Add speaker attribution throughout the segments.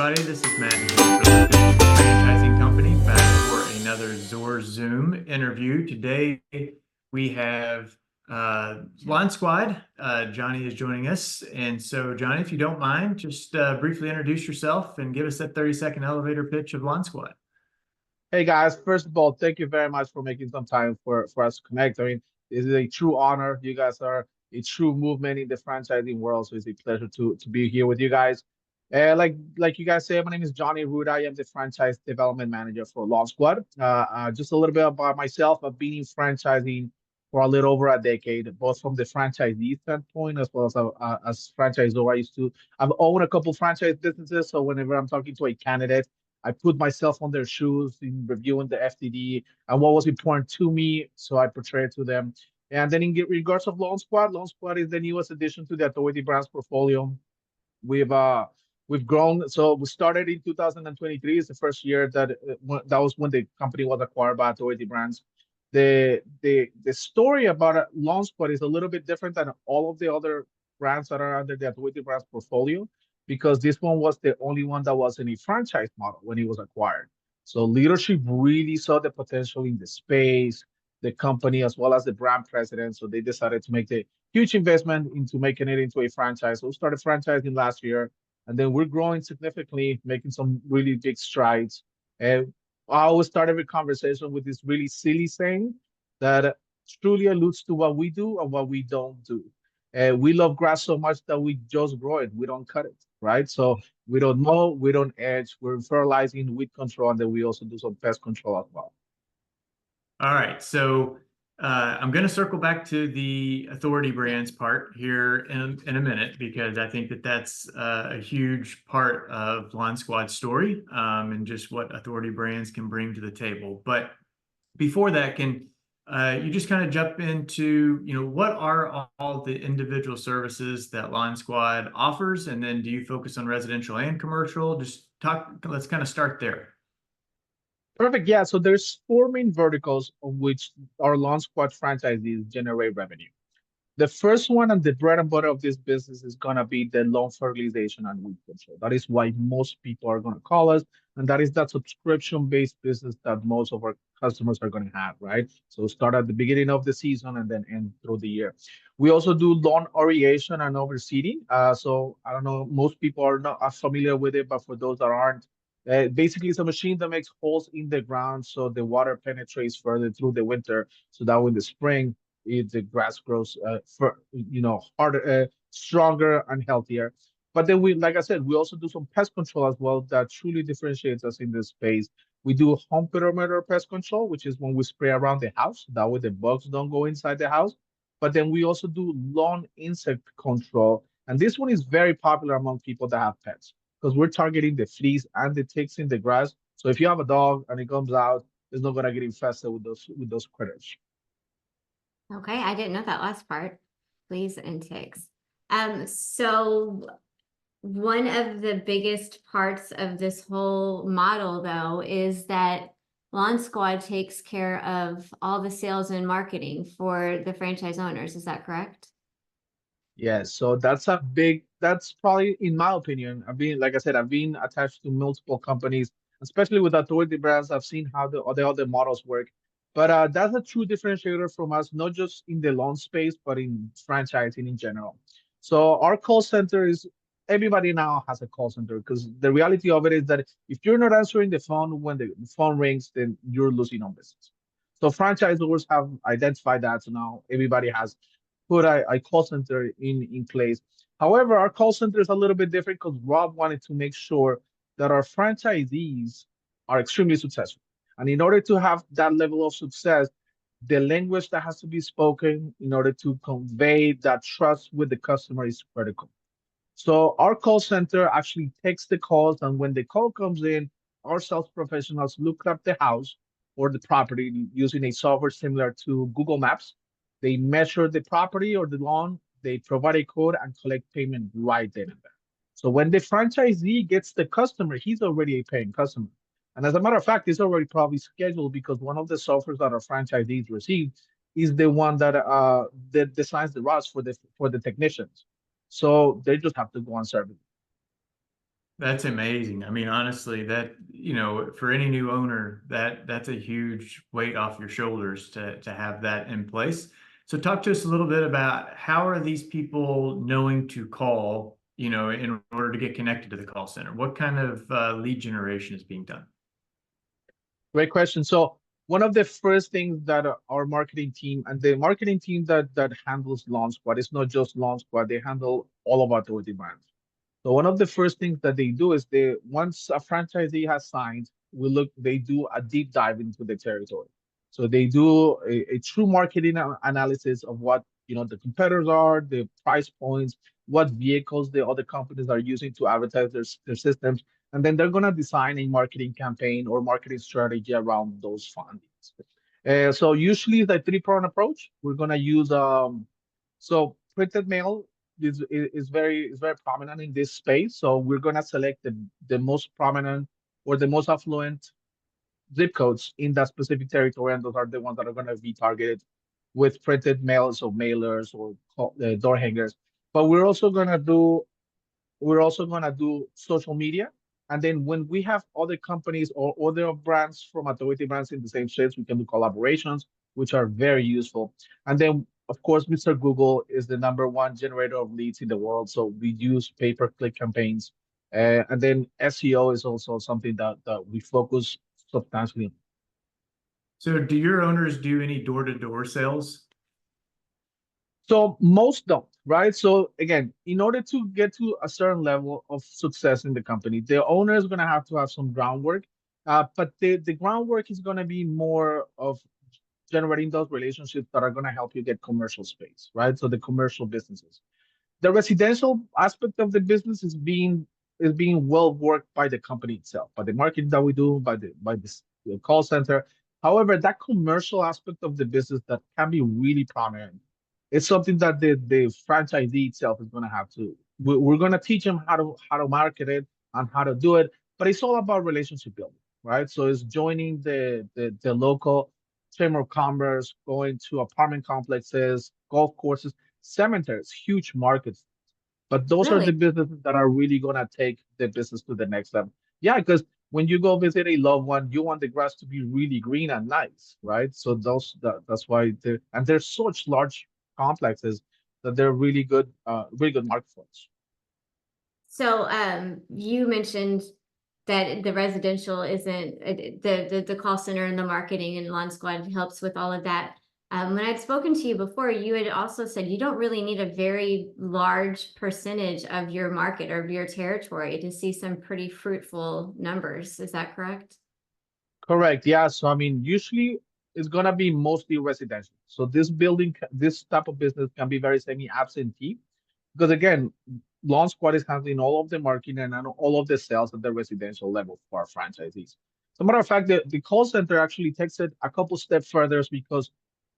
Speaker 1: everybody. This is Matt here for the Franchising Company back for another Zor Zoom interview. Today we have Lawn Squad. Johnny is joining us. And so, Johnny, if you don't mind, just briefly introduce yourself and give us that 30-second elevator pitch of Lawn Squad.
Speaker 2: Hey guys, first of all, thank you very much for making some time for us to connect. I mean, this is a true honor. You guys are a true movement in the franchising world, so it's a pleasure to be here with you guys. Like you guys say, my name is Johnny Rueda. I am the franchise development manager for Lawn Squad. Just a little bit about myself. I've been in franchising for a little over a decade, both from the franchisee standpoint as well as franchisor. I've owned a couple franchise businesses, so whenever I'm talking to a candidate, I put myself on their shoes in reviewing the FTD and what was important to me, so I portray it to them. And then in regards of Lawn Squad is the newest addition to the Authority Brands portfolio. We've uh we've grown. So we started in 2023. It's the first year that was when the company was acquired by Authority Brands. The story about Lawn Squad is a little bit different than all of the other brands that are under the Authority Brands portfolio because this one was the only one that was in a franchise model when it was acquired. So leadership really saw the potential in the space, the company, as well as the brand president. So they decided to make the huge investment into making it into a franchise. So we started franchising last year, and then we're growing significantly, making some really big strides. And I always start every conversation with this really silly saying that truly alludes to what we do and what we don't do. We love grass so much that we just grow it. We don't cut it, right? So we don't mow, we don't edge, we're fertilizing, weed control, and then we also do some pest control as well.
Speaker 1: All right. So I'm going to circle back to the Authority Brands part here in a minute because I think that that's a huge part of Lawn Squad's story and just what Authority Brands can bring to the table. But before that, can you just kind of jump into, what are all the individual services that Lawn Squad offers? And then do you focus on residential and commercial? Let's kind of start there.
Speaker 2: Perfect. Yeah. So there's four main verticals on which our Lawn Squad franchisees generate revenue. The first one and the bread and butter of this business is going to be the lawn fertilization and weed control. That is why most people are going to call us. And that is that subscription-based business that most of our customers are going to have, right? So start at the beginning of the season and then end through the year. We also do lawn aeration and overseeding. So I don't know, most people are not as familiar with it, but for those that aren't, basically it's a machine that makes holes in the ground so the water penetrates further through the winter. So that in the spring, the grass grows harder, stronger and healthier. But then like I said, we also do some pest control as well that truly differentiates us in this space. We do home perimeter pest control, which is when we spray around the house. That way the bugs don't go inside the house. But then we also do lawn insect control. And this one is very popular among people that have pets because we're targeting the fleas and the ticks in the grass. So if you have a dog and it comes out, it's not going to get infested with those critters.
Speaker 3: Okay, I didn't know that last part. Fleas and ticks. So one of the biggest parts of this whole model, though, is that Lawn Squad takes care of all the sales and marketing for the franchise owners. Is that correct?
Speaker 2: Yes, so that's probably, in my opinion, like I said, I've been attached to multiple companies, especially with Authority Brands. I've seen how the other models work. But that's a true differentiator from us, not just in the lawn space, but in franchising in general. So our call center is everybody now has a call center because the reality of it is that if you're not answering the phone when the phone rings, then you're losing on business. So franchisors have identified that. So now everybody has put a call center in place. However, our call center is a little bit different because Rob wanted to make sure that our franchisees are extremely successful. And in order to have that level of success, the language that has to be spoken in order to convey that trust with the customer is critical. So our call center actually takes the calls, and when the call comes in, our sales professionals look up the house or the property using a software similar to Google Maps. They measure the property or the lawn, they provide a code and collect payment right then and there. So when the franchisee gets the customer, he's already a paying customer. And as a matter of fact, it's already probably scheduled because one of the softwares that our franchisees receive is the one that designs the routes for the technicians. So they just have to go and serve it.
Speaker 1: That's amazing. I mean, honestly, that, for any new owner, that's a huge weight off your shoulders to have that in place. So talk to us a little bit about how are these people knowing to call, in order to get connected to the call center? What kind of lead generation is being done?
Speaker 2: Great question. So one of the first things that our marketing team and the marketing team that handles Launch Squad, it's not just Launch Squad, they handle all of our authority brands. So one of the first things that they do is they once a franchisee has signed, they do a deep dive into the territory. So they do a true marketing analysis of what the competitors are, the price points, what vehicles the other companies are using to advertise their systems, and then they're gonna design a marketing campaign or marketing strategy around those findings. So usually it's a three-pronged approach. We're gonna use so printed mail is very prominent in this space. So we're gonna select the most prominent or the most affluent zip codes in that specific territory, and those are the ones that are gonna be targeted with printed mails or mailers or door hangers. But we're also gonna do social media. And then when we have other companies or other brands from authority brands in the same space, we can do collaborations, which are very useful. And then, of course, Mr. Google is the #1 generator of leads in the world. So we use pay-per-click campaigns. And then SEO is also something that we focus substantially on.
Speaker 1: So do your owners do any door-to-door sales?
Speaker 2: So most don't, right? So again, in order to get to a certain level of success in the company, the owner is going to have to have some groundwork. But the groundwork is going to be more of generating those relationships that are going to help you get commercial space, right? So the commercial businesses. The residential aspect of the business is being well worked by the company itself, by the marketing that we do, by the call center. However, that commercial aspect of the business that can be really prominent, it's something that the franchisee itself is going to have to. We're going to teach them how to market it and how to do it, but it's all about relationship building, right? So it's joining the local chamber of commerce, going to apartment complexes, golf courses, cemeteries, huge markets. But those are the
Speaker 3: Really?
Speaker 2: businesses that are really gonna take the business to the next level. Yeah, because when you go visit a loved one, you want the grass to be really green and nice, right? So that's why they're such large complexes that they're really good market for us.
Speaker 3: So, you mentioned that the residential isn't the call center and the marketing and Lawn Squad helps with all of that. When I'd spoken to you before, you had also said you don't really need a very large percentage of your market or of your territory to see some pretty fruitful numbers. Is that correct?
Speaker 2: Correct. Yeah. So I mean, usually it's gonna be mostly residential. So this type of business can be very semi-absentee because again, Lawn Squad is handling all of the marketing and all of the sales at the residential level for our franchisees. As a matter of fact, the call center actually takes it a couple steps further because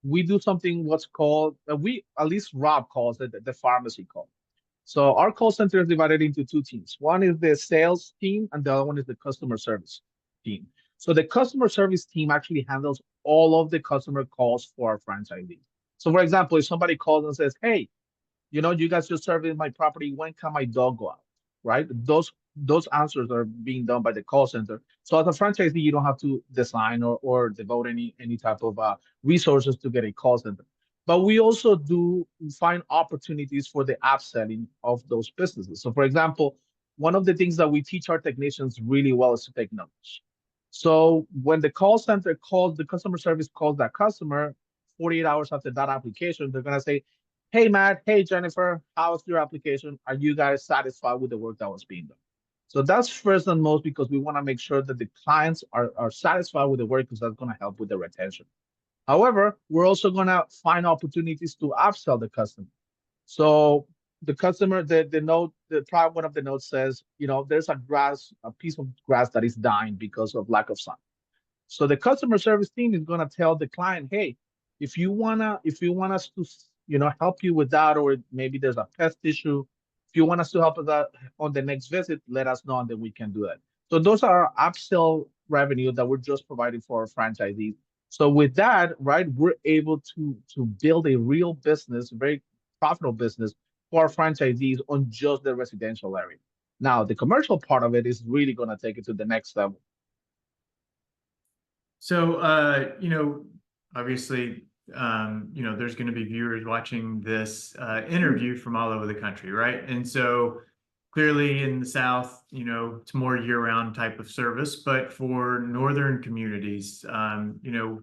Speaker 2: we do something what's called at least Rob calls it the pharmacy call. So our call center is divided into two teams. One is the sales team, and the other one is the customer service team. So the customer service team actually handles all of the customer calls for our franchisees. So for example, if somebody calls and says, "Hey, you guys just serving my property. When can my dog go out?" Right? Those answers are being done by the call center. So as a franchisee, you don't have to design or devote any type of resources to get a call center. But we also do find opportunities for the upselling of those businesses. So for example, one of the things that we teach our technicians really well is to take notes. So when the call center calls, the customer service calls that customer 48 hours after that application, they're gonna say, "Hey Matt, hey Jennifer, how's your application? Are you guys satisfied with the work that was being done?" So that's first and most because we want to make sure that the clients are satisfied with the work because that's going to help with the retention. However, we're also going to find opportunities to upsell the customer. So the customer, the note, one of the notes says, there's a piece of grass that is dying because of lack of sun. So the customer service team is going to tell the client, "Hey, if you want us to, help you with that, or maybe there's a pest issue, if you want us to help with that on the next visit, let us know and then we can do that." So those are our upsell revenue that we're just providing for our franchisees. So with that, right, we're able to build a real business, a very profitable business for our franchisees on just the residential area. Now, the commercial part of it is really going to take it to the next level.
Speaker 1: So, obviously, there's going to be viewers watching this interview from all over the country, right? And so clearly in the South, it's more year-round type of service, but for northern communities,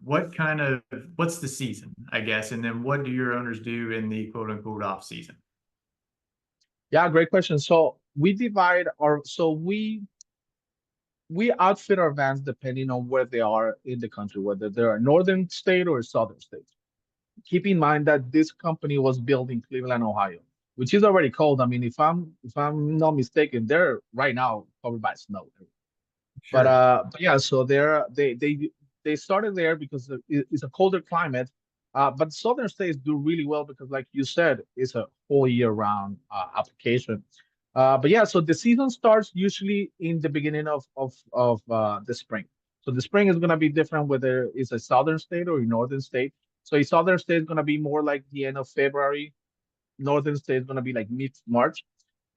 Speaker 1: what's the season, I guess? And then what do your owners do in the quote unquote off season?
Speaker 2: Yeah, great question. So we outfit our vans depending on where they are in the country, whether they're a northern state or a southern state. Keep in mind that this company was built in Cleveland, Ohio, which is already cold. I mean, if I'm not mistaken, they're right now covered by snow.
Speaker 1: Sure.
Speaker 2: But yeah, so they started there because it's a colder climate. But southern states do really well because, like you said, it's a whole year round application. But yeah, so the season starts usually in the beginning of the spring. So the spring is gonna be different whether it's a southern state or a northern state. So a southern state is gonna be more like the end of February. Northern state is gonna be like mid-March.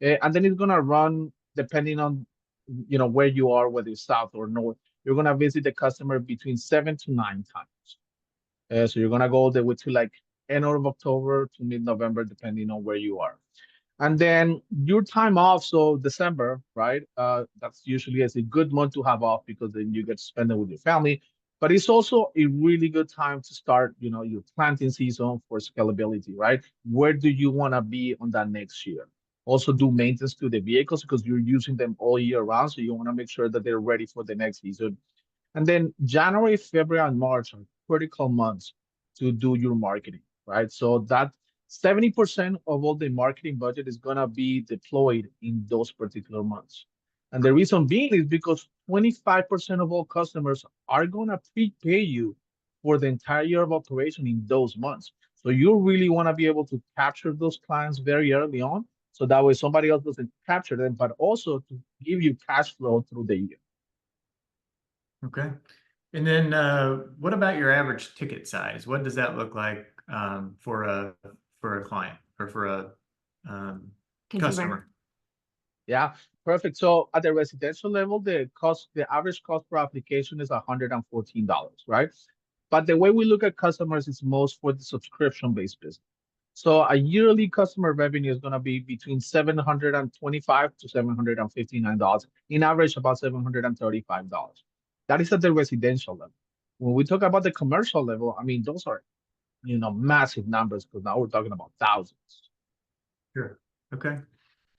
Speaker 2: And then it's gonna run depending on where you are, whether it's south or north. You're gonna visit the customer between 7 to 9 times. So you're gonna go all the way to like end of October to mid-November, depending on where you are. And then your time off, so December, right? That's usually as a good month to have off because then you get to spend it with your family. But it's also a really good time to start, your planting season for scalability, right? Where do you want to be on that next year? Also do maintenance to the vehicles because you're using them all year round. So you want to make sure that they're ready for the next season. And then January, February, and March are critical months to do your marketing, right? So that 70% of all the marketing budget is going to be deployed in those particular months. And the reason being is because 25% of all customers are going to prepay you for the entire year of operation in those months. So you really want to be able to capture those clients very early on. So that way somebody else doesn't capture them, but also to give you cash flow through the year.
Speaker 1: Okay. And then what about your average ticket size? What does that look like for a client or for a
Speaker 3: Consumer.
Speaker 1: customer?
Speaker 2: Yeah, perfect. So at the residential level, the average cost per application is $114, right? But the way we look at customers is most for the subscription-based business. So a yearly customer revenue is going to be between $725 to $759. In average, about $735. That is at the residential level. When we talk about the commercial level, I mean, those are, massive numbers because now we're talking about thousands.
Speaker 1: Sure. Okay.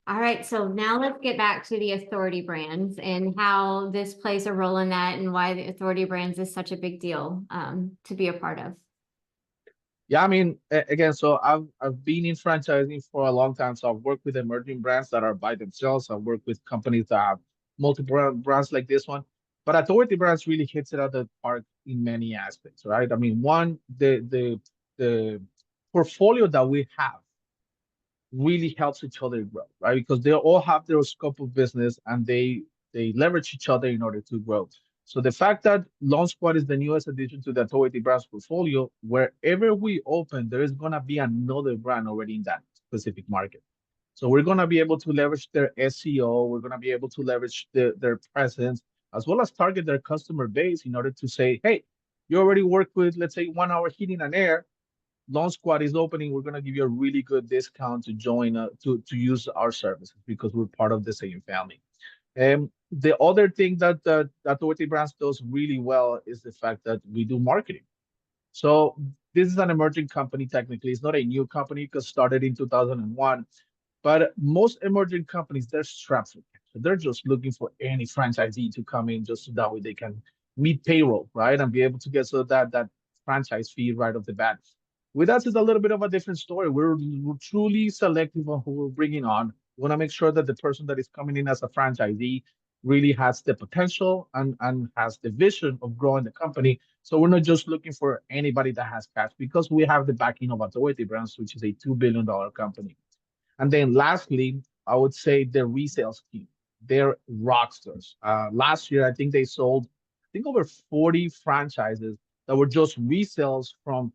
Speaker 3: All right, so now let's get back to the authority brands and how this plays a role in that and why the authority brands is such a big deal to be a part of.
Speaker 2: Yeah, I mean, again, so I've been in franchising for a long time. So I've worked with emerging brands that are by themselves. I've worked with companies that have multiple brands like this one. But authority brands really hits it out of the park in many aspects, right? I mean, one, the portfolio that we have really helps each other grow, right? Because they all have their scope of business and they leverage each other in order to grow. So the fact that Launch Squad is the newest addition to the Authority Brands portfolio, wherever we open, there is gonna be another brand already in that specific market. So we're gonna be able to leverage their SEO, we're gonna be able to leverage their presence, as well as target their customer base in order to say, hey, you already work with, let's say, 1 hour heating and air. Launch Squad is opening. We're gonna give you a really good discount to join to use our services because we're part of the same family. The other thing that Authority Brands does really well is the fact that we do marketing. So this is an emerging company. Technically, it's not a new company because started in 2001. But most emerging companies, they're strapped for cash. So they're just looking for any franchisee to come in just so that way they can meet payroll, right, and be able to get so that franchise fee right off the bat. With us, it's a little bit of a different story. We're truly selective on who we're bringing on. We want to make sure that the person that is coming in as a franchisee really has the potential and has the vision of growing the company. So we're not just looking for anybody that has cash because we have the backing of Authority Brands, which is a $2 billion company. And then lastly, I would say the resale scheme. They're rock stars. Last year, I think they sold, over 40 franchises that were just resales from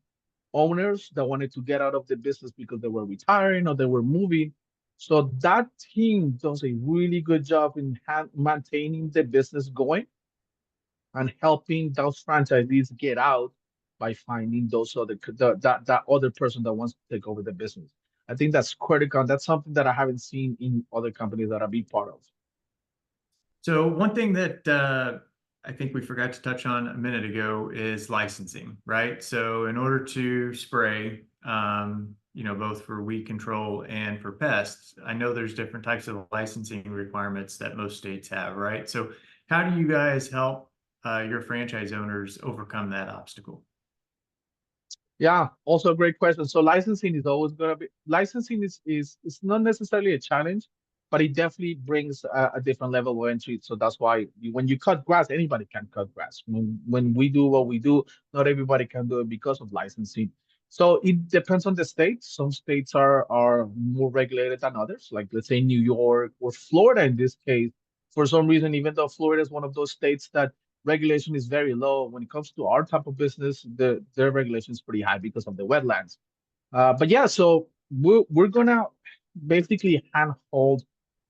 Speaker 2: owners that wanted to get out of the business because they were retiring or they were moving. So that team does a really good job in maintaining the business going and helping those franchisees get out by finding those that other person that wants to take over the business. I think that's critical. That's something that I haven't seen in other companies that I be part of.
Speaker 1: So one thing that I think we forgot to touch on a minute ago is licensing, right? So in order to spray, both for weed control and for pests, I know there's different types of licensing requirements that most states have, right? So how do you guys help your franchise owners overcome that obstacle?
Speaker 2: Yeah, also a great question. So licensing is always going to be licensing is not necessarily a challenge, but it definitely brings a different level of entry. So that's why when you cut grass, anybody can cut grass. When we do what we do, not everybody can do it because of licensing. So it depends on the state. Some states are more regulated than others, like let's say New York or Florida in this case. For some reason, even though Florida is one of those states that regulation is very low. When it comes to our type of business, their regulation is pretty high because of the wetlands. But yeah, so we're gonna basically handhold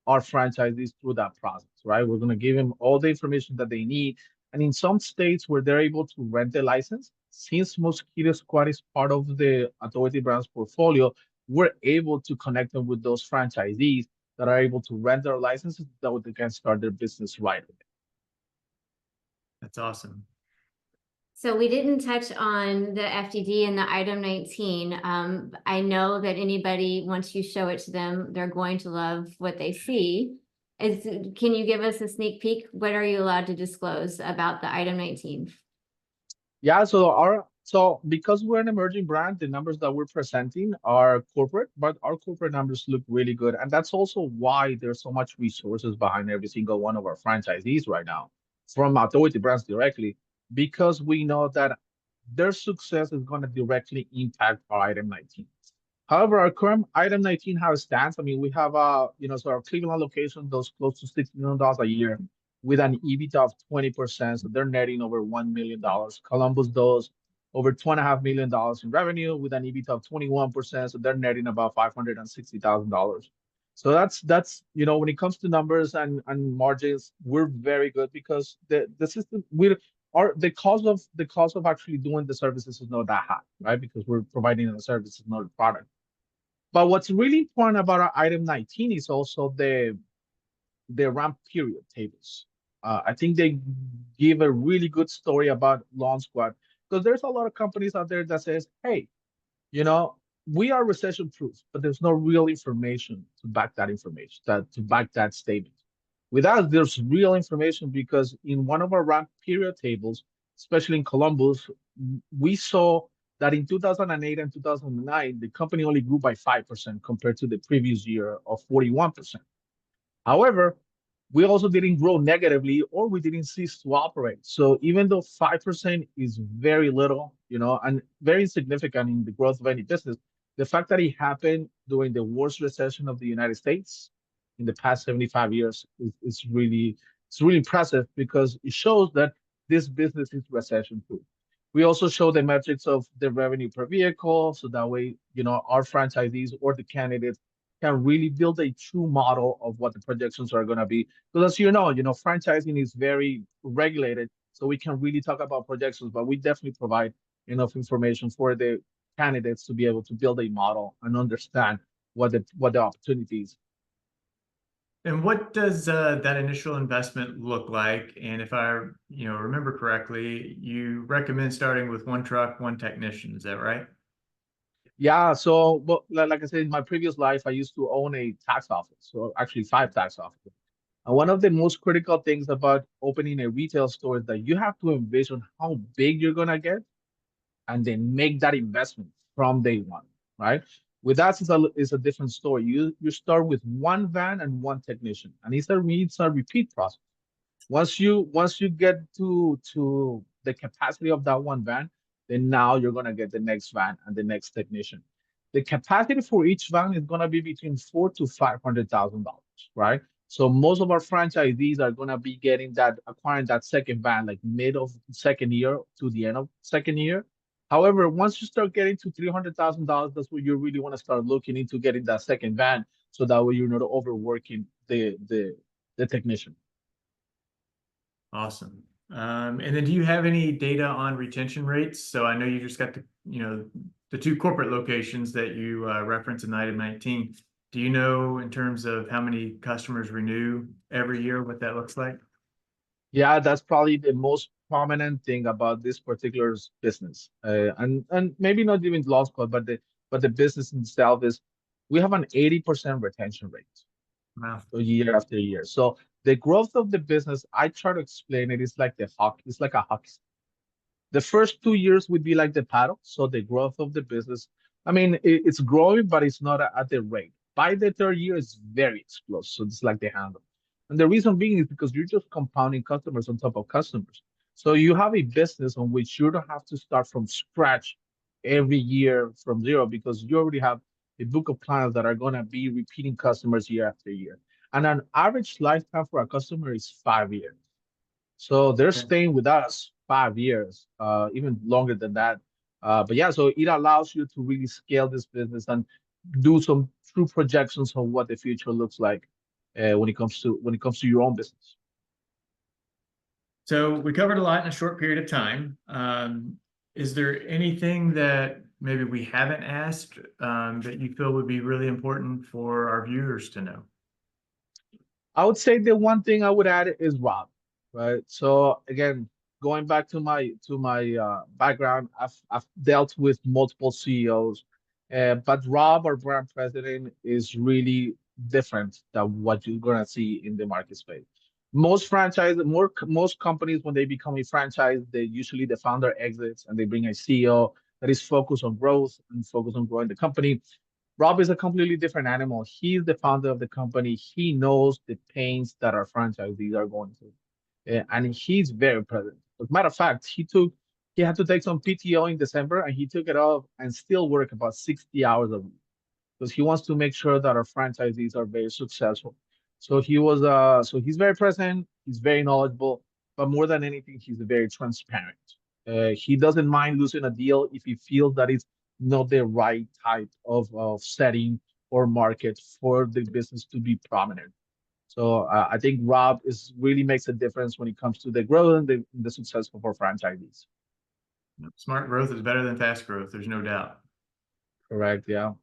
Speaker 2: our franchisees through that process, right? We're gonna give them all the information that they need. And in some states where they're able to rent the license, since Mosquito Squad is part of the Authority Brands portfolio, we're able to connect them with those franchisees that are able to rent their licenses so that they can start their business right away.
Speaker 1: That's awesome.
Speaker 3: So we didn't touch on the FDD and the item 19. I know that anybody, once you show it to them, they're going to love what they see. Can you give us a sneak peek? What are you allowed to disclose about the item 19?
Speaker 2: Yeah, so because we're an emerging brand, the numbers that we're presenting are corporate, but our corporate numbers look really good. And that's also why there's so much resources behind every single one of our franchisees right now from Authority Brands directly, because we know that their success is going to directly impact our item 19. However, our current item 19 how it stands, I mean, we have so our Cleveland location does close to $6 million a year with an EBITDA of 20%. So they're netting over $1 million. Columbus does over $2.5 million in revenue with an EBITDA of 21%. So they're netting about $560,000. So that's when it comes to numbers and margins, we're very good because the system the cost of actually doing the services is not that high, right? Because we're providing a service, not a product. But what's really important about our item 19 is also the ramp period tables. I think they give a really good story about Lawn Squad because there's a lot of companies out there that says, hey, you know, we are recession proof, but there's no real information to back that information, to back that statement. With us, there's real information because in one of our ramp period tables, especially in Columbus, we saw that in 2008 and 2009, the company only grew by 5% compared to the previous year of 41%. However, we also didn't grow negatively or we didn't cease to operate. So even though 5% is very little, and very significant in the growth of any business, the fact that it happened during the worst recession of the United States in the past 75 years is really impressive because it shows that this business is recession proof. We also show the metrics of the revenue per vehicle, so that way, our franchisees or the candidates can really build a true model of what the projections are going to be. Because as franchising is very regulated, so we can really talk about projections, but we definitely provide enough information for the candidates to be able to build a model and understand what the opportunities.
Speaker 1: And what does that initial investment look like? And if I, remember correctly, you recommend starting with one truck, one technician. Is that right?
Speaker 2: Yeah, so but like I said, in my previous life, I used to own a tax office, so actually 5 tax offices. And one of the most critical things about opening a retail store is that you have to envision how big you're gonna get and then make that investment from day one, right? With us, it's a different story. You start with one van and one technician, and it's a repeat process. Once you get to the capacity of that one van, then now you're gonna get the next van and the next technician. The capacity for each van is gonna be between $400,000 to $500,000, right? So most of our franchisees are gonna be acquiring that second van like mid of second year to the end of second year. However, once you start getting to $300,000, that's where you really want to start looking into getting that second van, so that way you're not overworking the technician.
Speaker 1: Awesome. And then do you have any data on retention rates? So I know you just got the two corporate locations that you referenced in item 19. Do you know in terms of how many customers renew every year, what that looks like?
Speaker 2: Yeah, that's probably the most prominent thing about this particular business, and maybe not even Law Squad, but the business itself is we have an 80% retention rate.
Speaker 1: Wow.
Speaker 2: So year after year. So the growth of the business, I try to explain it, it's like it's like a hockey stick. The first 2 years would be like the paddle. So the growth of the business, I mean, it's growing, but it's not at the rate. By the third year, it's very explosive. So it's like the handle. And the reason being is because you're just compounding customers on top of customers. So you have a business on which you don't have to start from scratch every year from zero, because you already have a book of clients that are going to be repeating customers year after year. And an average lifetime for a customer is 5 years. So they're staying with us 5 years, even longer than that. But yeah, so it allows you to really scale this business and do some true projections on what the future looks like when it comes to your own business.
Speaker 1: So we covered a lot in a short period of time. Is there anything that maybe we haven't asked that you feel would be really important for our viewers to know?
Speaker 2: I would say the one thing I would add is Rob, right? So again, going back to my background, I've dealt with multiple CEOs, but Rob, our brand president, is really different than what you're gonna see in the market space. Most companies, when they become a franchise, they usually the founder exits and they bring a CEO that is focused on growth and focused on growing the company. Rob is a completely different animal. He's the founder of the company. He knows the pains that our franchisees are going through. And he's very present. As a matter of fact, he had to take some PTO in December, and he took it off and still work about 60 hours a week, because he wants to make sure that our franchisees are very successful. So he's very present, he's very knowledgeable, but more than anything, he's very transparent. He doesn't mind losing a deal if he feels that it's not the right type of setting or market for the business to be prominent. So I think Rob really makes a difference when it comes to the growth and the success of our franchisees.
Speaker 1: Smart growth is better than fast growth. There's no doubt.
Speaker 2: Correct. Yeah.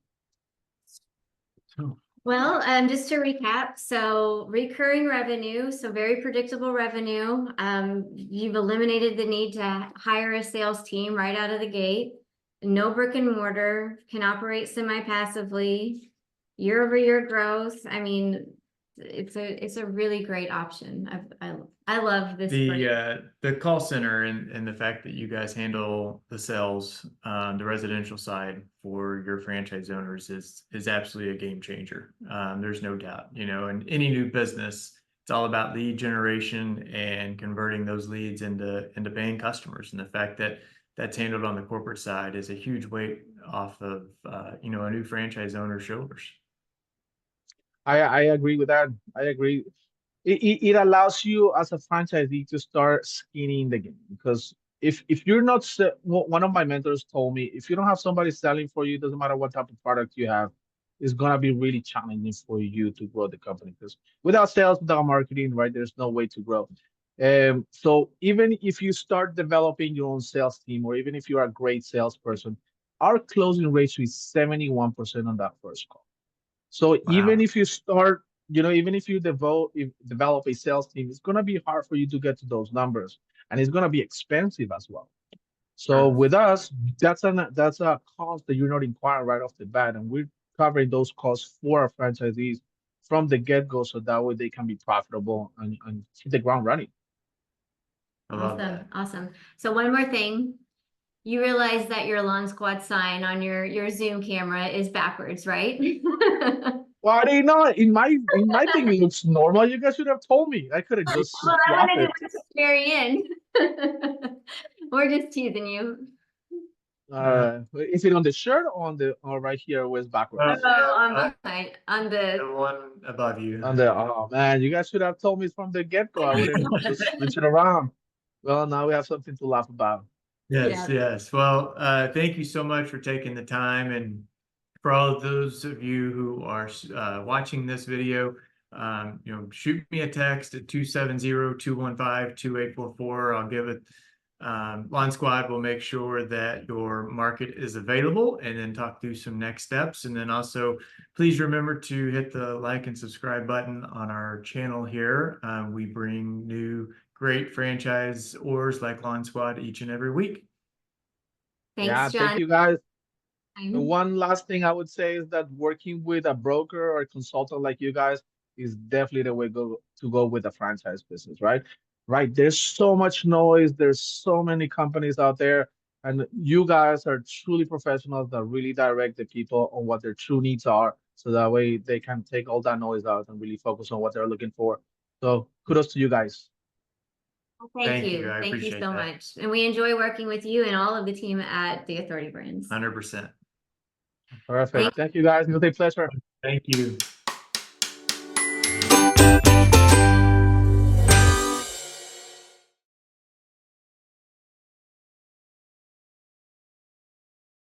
Speaker 3: Well, just to recap, so recurring revenue, so very predictable revenue. You've eliminated the need to hire a sales team right out of the gate. No brick and mortar, can operate semi-passively, year-over-year growth. I mean, it's a really great option. I love this.
Speaker 1: The call center and the fact that you guys handle the sales, the residential side for your franchise owners is absolutely a game changer. There's no doubt, in any new business, it's all about lead generation and converting those leads into paying customers. And the fact that that's handled on the corporate side is a huge weight off of a new franchise owner's shoulders.
Speaker 2: I agree with that. I agree. It allows you as a franchisee to start skinning the game, because if you're not, one of my mentors told me, if you don't have somebody selling for you, it doesn't matter what type of product you have, it's gonna be really challenging for you to grow the company, because without sales, without marketing, right, there's no way to grow. So even if you start developing your own sales team, or even if you're a great salesperson, our closing ratio is 71% on that first call. So
Speaker 1: Wow.
Speaker 2: even if you start, even if you develop a sales team, it's gonna be hard for you to get to those numbers, and it's gonna be expensive as well. So with us, that's a cost that you're not inquiring right off the bat, and we're covering those costs for our franchisees from the get-go, so that way they can be profitable and hit the ground running.
Speaker 3: Awesome. So one more thing. You realize that your Lawn Squad sign on your Zoom camera is backwards, right?
Speaker 2: Well, I didn't know. In my thing, it looks normal. You guys should have told me. I could have just
Speaker 3: Well, I
Speaker 2: swapped
Speaker 3: wanted
Speaker 2: it.
Speaker 3: to at the very end. We're just teasing you.
Speaker 2: Is it on the shirt or right here where it's backwards?
Speaker 3: On the
Speaker 1: one above you.
Speaker 2: Oh man, you guys should have told me from the get-go. I wouldn't just switch it around. Well, now we have something to laugh about.
Speaker 1: Yes,
Speaker 3: Yeah.
Speaker 1: yes. Well, thank you so much for taking the time, and for all of those of you who are watching this video, shoot me a text at 270-215-2844. I'll give it. Lawn Squad will make sure that your market is available and then talk through some next steps. And then also, please remember to hit the like and subscribe button on our channel here. We bring new great franchisors like Lawn Squad each and every week.
Speaker 2: Yeah,
Speaker 3: Thanks,
Speaker 2: thank
Speaker 3: John.
Speaker 2: you guys. And
Speaker 3: I'm-
Speaker 2: one last thing I would say is that working with a broker or a consultant like you guys is definitely the way to go with the franchise business, right? Right. There's so much noise. There's so many companies out there, and you guys are truly professionals that really direct the people on what their true needs are, so that way they can take all that noise out and really focus on what they're looking for. So kudos to you guys.
Speaker 3: Thank
Speaker 1: Thank you.
Speaker 3: you.
Speaker 1: I
Speaker 3: Thank you
Speaker 1: appreciate
Speaker 3: so
Speaker 1: that.
Speaker 3: much. And we enjoy working with you and all of the team at the Authority Brands.
Speaker 1: 100%.
Speaker 2: Perfect. Thank you guys. It was a pleasure.
Speaker 1: Thank you.